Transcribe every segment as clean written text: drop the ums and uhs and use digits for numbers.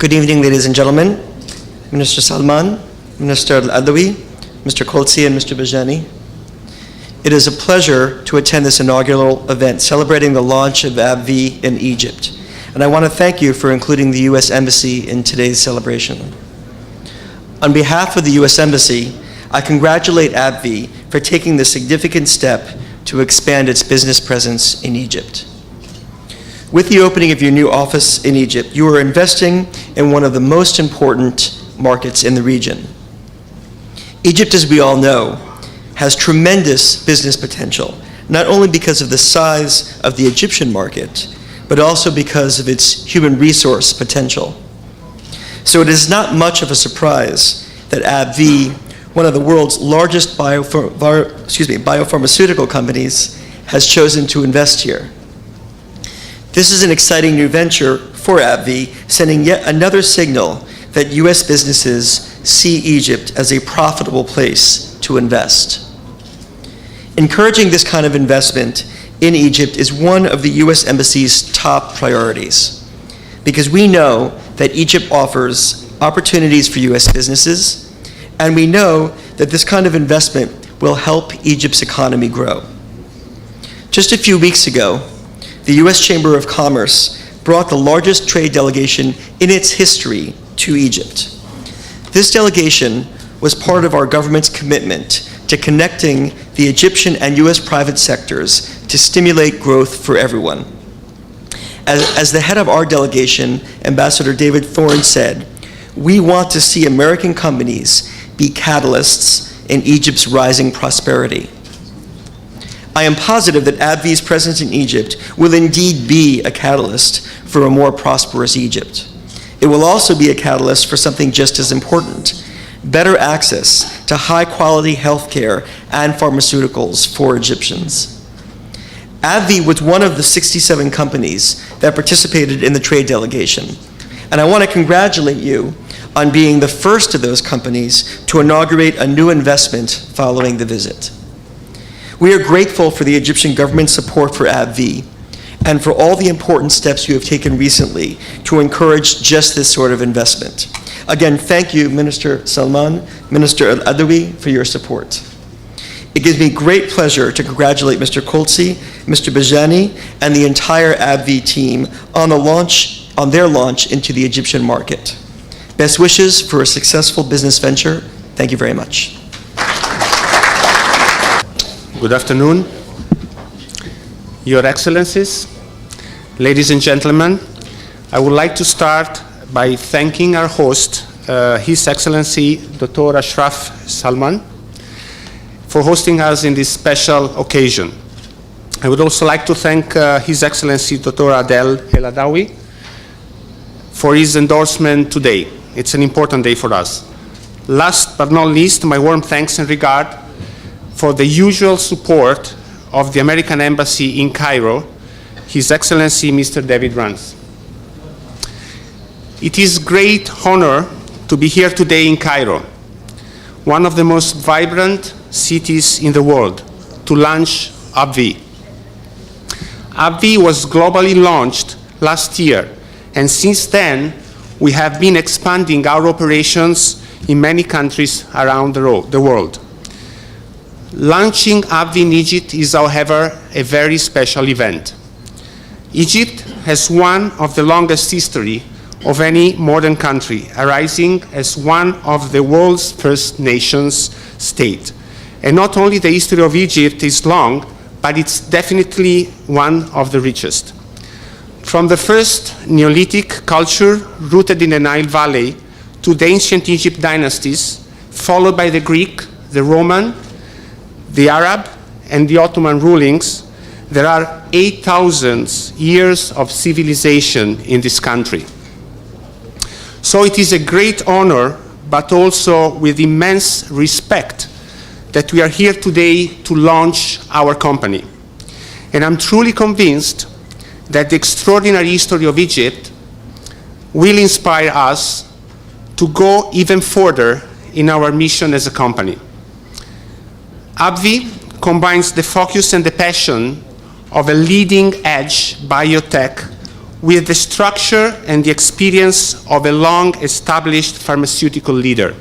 Good evening, ladies and gentlemen. Minister Salman, Minister Al-Adawi, Mr. Kolsi, and Mr. Bajani. It is a pleasure to attend this inaugural event celebrating the launch of AbbVie in Egypt. And I want to thank you for including the U.S. Embassy in today's celebration. On behalf of the U.S. Embassy, I congratulate AbbVie for taking the significant step to expand its business presence in Egypt. With the opening of your new office in Egypt, you are investing in one of the most important markets in the region. Egypt, as we all know, has tremendous business potential, not only because of the size of the Egyptian market, but also because of its human resource potential. So it is not much of a surprise that AbbVie, one of the world's largest biopharmaceutical companies, has chosen to invest here. This is an exciting new venture for AbbVie, sending yet another signal that U.S. businesses see Egypt as a profitable place to invest. Encouraging this kind of investment in Egypt is one of the U.S. Embassy's top priorities, because we know that Egypt offers opportunities for U.S. businesses, and we know that this kind of investment will help Egypt's economy grow. Just a few weeks ago, the U.S. Chamber of Commerce brought the largest trade delegation in its history to Egypt. This delegation was part of our government's commitment to connecting the Egyptian and U.S. private sectors to stimulate growth for everyone. As the head of our delegation, Ambassador David Thorne, said, we want to see American companies be catalysts in Egypt's rising prosperity. I am positive that AbbVie's presence in Egypt will indeed be a catalyst for a more prosperous Egypt. It will also be a catalyst for something just as important: better access to high-quality healthcare and pharmaceuticals for Egyptians. AbbVie was one of the 67 companies that participated in the trade delegation, and I want to congratulate you on being the first of those companies to inaugurate a new investment following the visit. We are grateful for the Egyptian government's support for AbbVie and for all the important steps you have taken recently to encourage just this sort of investment. Again, thank you, Minister Salman, Minister Al-Adawi, for your support. It gives me great pleasure to congratulate Mr. Kolsi, Mr. Bajani, and the entire AbbVie team on their launch into the Egyptian market. Best wishes for a successful business venture. Thank you very much. Good afternoon, Your Excellencies, ladies and gentlemen. I would like to start by thanking our host, His Excellency Dr. Ashraf Salman, for hosting us in this special occasion. I would also like to thank His Excellency Dr. Adel El-Adawi for his endorsement today. It's an important day for us. Last but not least, my warm thanks and regard for the usual support of the American Embassy in Cairo, His Excellency Mr. David Rance. It is a great honor to be here today in Cairo, one of the most vibrant cities in the world, to launch AbbVie. AbbVie was globally launched last year, and since then, we have been expanding our operations in many countries around the world. Launching AbbVie in Egypt is, however, a very special event. Egypt has one of the longest history of any modern country, arising as one of the world's first nation-state. And not only the history of Egypt is long, but it's definitely one of the richest. From the first Neolithic culture rooted in the Nile Valley to the ancient Egypt dynasties, followed by the Greek, the Roman, the Arab, and the Ottoman rulings, there are 8,000 years of civilization in this country. So it is a great honor, but also with immense respect, that we are here today to launch our company. And I'm truly convinced that the extraordinary history of Egypt will inspire us to go even further in our mission as a company. AbbVie combines the focus and the passion of a leading-edge biotech with the structure and the experience of a long-established pharmaceutical leader.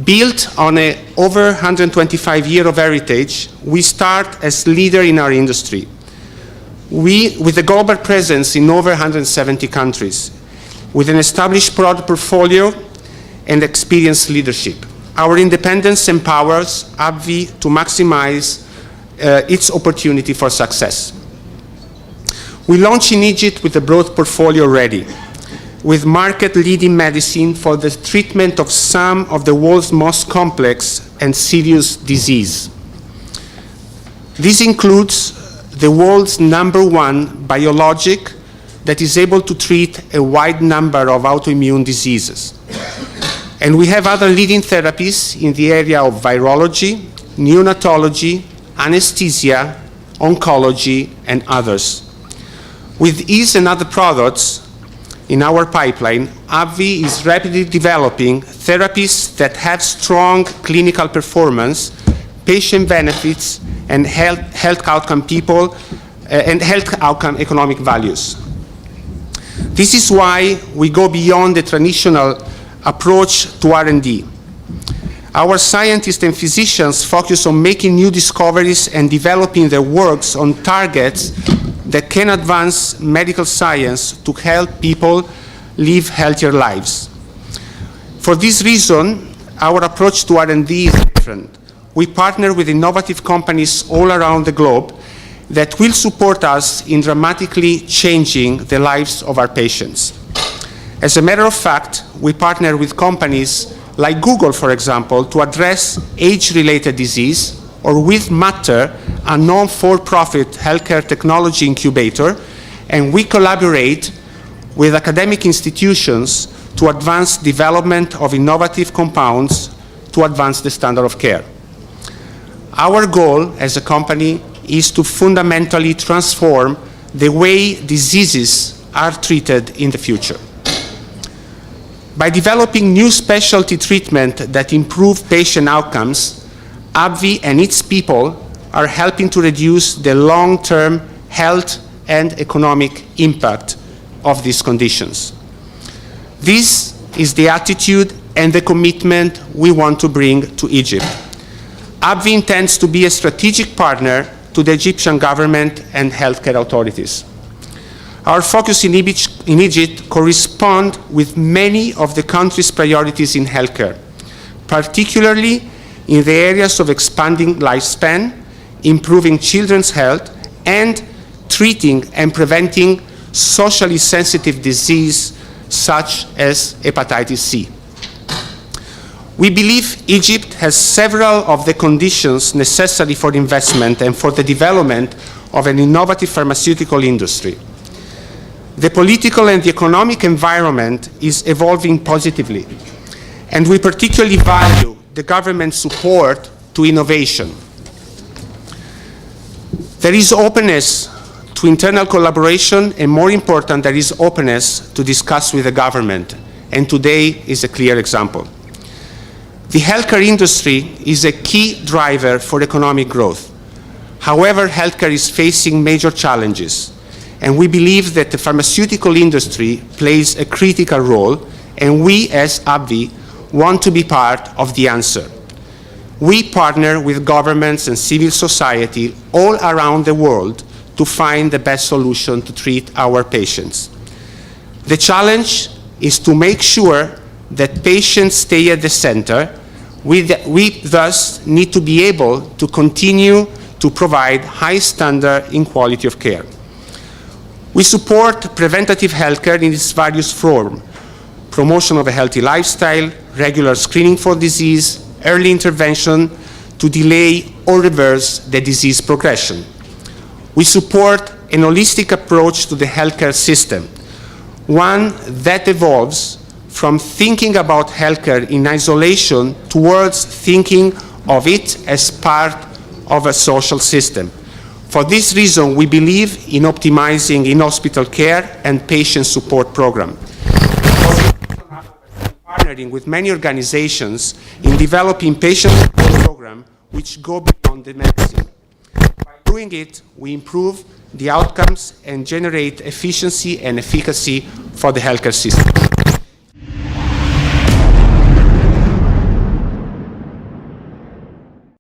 Built on an over 125-year of heritage, we start as leader in our industry. With a global presence in over 170 countries, with an established product portfolio and experienced leadership. Our independence empowers AbbVie to maximize its opportunity for success. We launched in Egypt with a broad portfolio already, with market-leading medicine for the treatment of some of the world's most complex and serious disease. This includes the world's #1 biologic that is able to treat a wide number of autoimmune diseases. And we have other leading therapies in the area of virology, neonatology, anesthesia, oncology, and others. With these and other products in our pipeline, AbbVie is rapidly developing therapies that have strong clinical performance, patient benefits, and health outcome economic values. This is why we go beyond the traditional approach to R&D. Our scientists and physicians focus on making new discoveries and developing their works on targets that can advance medical science to help people live healthier lives. For this reason, our approach to R&D is different. We partner with innovative companies all around the globe that will support us in dramatically changing the lives of our patients. As a matter of fact, we partner with companies like Google, for example, to address age-related disease, or with Matter, a non-for-profit healthcare technology incubator, and we collaborate with academic institutions to advance development of innovative compounds to advance the standard of care. Our goal as a company is to fundamentally transform the way diseases are treated in the future. By developing new specialty treatment that improve patient outcomes, AbbVie and its people are helping to reduce the long-term health and economic impact of these conditions. This is the attitude and the commitment we want to bring to Egypt. AbbVie intends to be a strategic partner to the Egyptian government and healthcare authorities. Our focus in Egypt corresponds with many of the country's priorities in healthcare, particularly in the areas of expanding lifespan, improving children's health, and treating and preventing socially sensitive disease such as hepatitis C. We believe Egypt has several of the conditions necessary for investment and for the development of an innovative pharmaceutical industry. The political and the economic environment is evolving positively, and we particularly value the government's support to innovation. There is openness to internal collaboration, and more important, there is openness to discuss with the government, and today is a clear example. The healthcare industry is a key driver for economic growth. However, healthcare is facing major challenges, and we believe that the pharmaceutical industry plays a critical role, and we as AbbVie want to be part of the answer. We partner with governments and civil society all around the world to find the best solution to treat our patients. The challenge is to make sure that patients stay at the center. We thus need to be able to continue to provide high standard in quality of care. We support preventative healthcare in its various forms: promotion of a healthy lifestyle, regular screening for disease, early intervention to delay or reverse the disease progression. We support an holistic approach to the healthcare system, one that evolves from thinking about healthcare in isolation towards thinking of it as part of a social system. For this reason, we believe in optimizing in-hospital care and patient support programs. Partnering with many organizations in developing patient support programs which go beyond the medicine. By doing it, we improve the outcomes and generate efficiency and efficacy for the healthcare system.